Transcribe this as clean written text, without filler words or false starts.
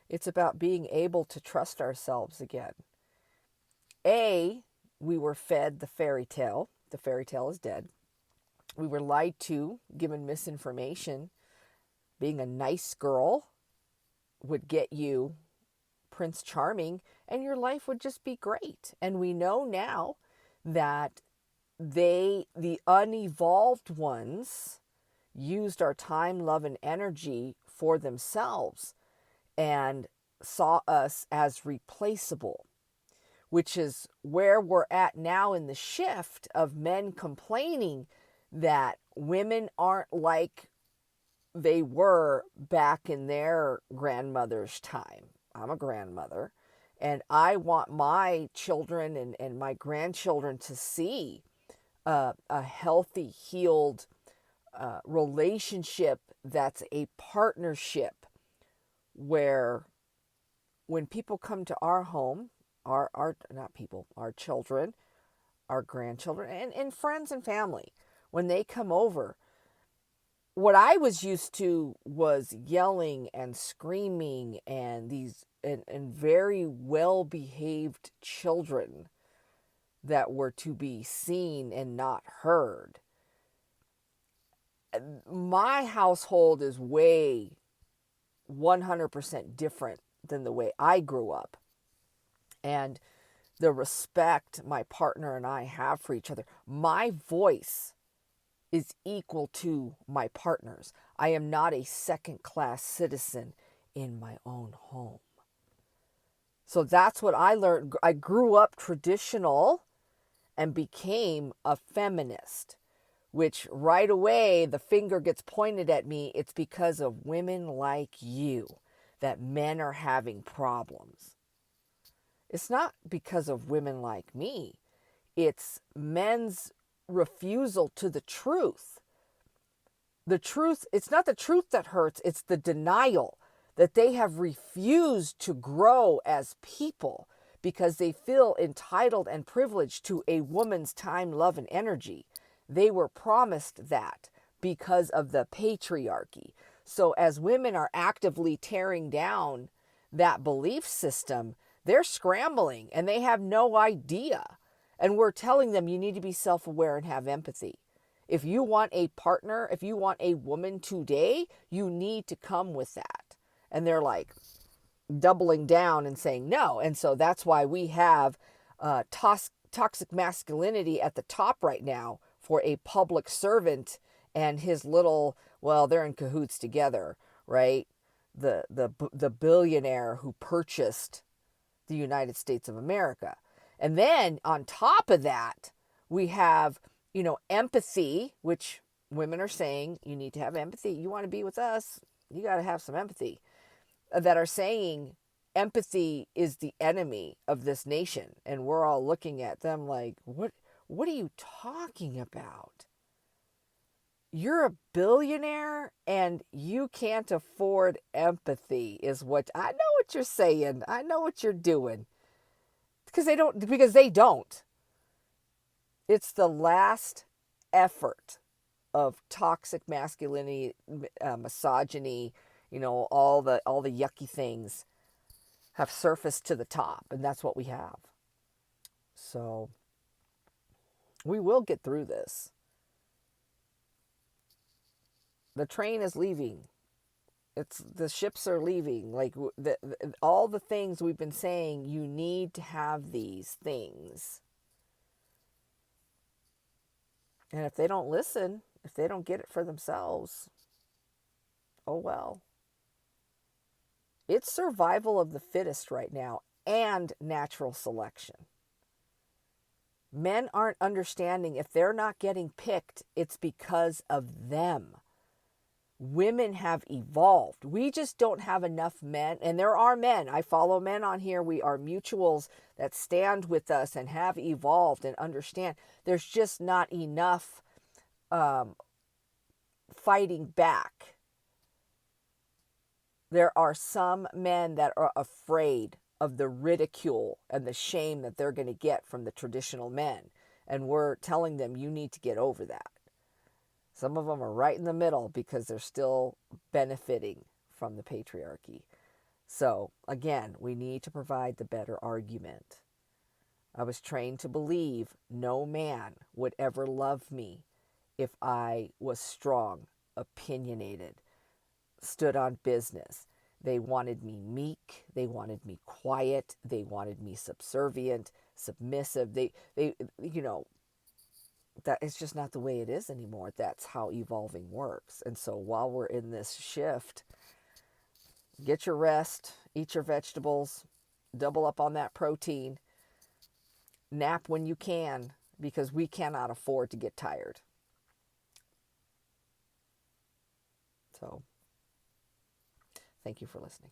It's about being able to trust ourselves again. We were fed the fairy tale. The fairy tale is dead. We were lied to, given misinformation. Being a nice girl would get you Prince Charming, and your life would just be great. And we know now that the unevolved ones, used our time, love, and energy for themselves and saw us as replaceable, which is where we're at now in the shift of men complaining that women aren't like they were back in their grandmother's time. I'm a grandmother, and I want my children and my grandchildren to see a healthy, healed relationship that's a partnership where when people come to our home, our not people, our children, our grandchildren, and friends and family, when they come over, what I was used to was yelling and screaming and these and very well behaved children that were to be seen and not heard. My household is way 100% different than the way I grew up. And the respect my partner and I have for each other, my voice is equal to my partner's. I am not a second class citizen in my own home. So that's what I learned. I grew up traditional and became a feminist, which right away the finger gets pointed at me. It's because of women like you that men are having problems. It's not because of women like me. It's men's refusal to the truth. The truth, it's not the truth that hurts, it's the denial that they have refused to grow as people because they feel entitled and privileged to a woman's time, love, and energy. They were promised that because of the patriarchy. So as women are actively tearing down that belief system, they're scrambling and they have no idea. And we're telling them you need to be self-aware and have empathy. If you want a partner, if you want a woman today, you need to come with that. And they're like doubling down and saying no. And so that's why we have toxic masculinity at the top right now for a public servant and his little, well, they're in cahoots together, right? The billionaire who purchased the United States of America. And then on top of that, we have, empathy, which women are saying you need to have empathy. You want to be with us, you got to have some empathy. That are saying empathy is the enemy of this nation. And we're all looking at them like, what are you talking about? You're a billionaire and you can't afford empathy, is what I know what you're saying. I know what you're doing. Because they don't. It's the last effort of toxic masculinity, misogyny, all the yucky things have surfaced to the top, and that's what we have. So we will get through this. The train is leaving. The ships are leaving. Like all the things we've been saying, you need to have these things. And if they don't listen, if they don't get it for themselves, oh well. It's survival of the fittest right now and natural selection. Men aren't understanding if they're not getting picked, it's because of them. Women have evolved. We just don't have enough men. And there are men. I follow men on here. We are mutuals that stand with us and have evolved and understand. There's just not enough fighting back. There are some men that are afraid of the ridicule and the shame that they're going to get from the traditional men. And we're telling them you need to get over that. Some of them are right in the middle because they're still benefiting from the patriarchy. So, again, we need to provide the better argument. I was trained to believe no man would ever love me if I was strong, opinionated, stood on business. They wanted me meek, they wanted me quiet, they wanted me subservient, submissive. They you know, that is just not the way it is anymore. That's how evolving works. And so while we're in this shift, get your rest, eat your vegetables, double up on that protein, nap when you can, because we cannot afford to get tired. So, thank you for listening.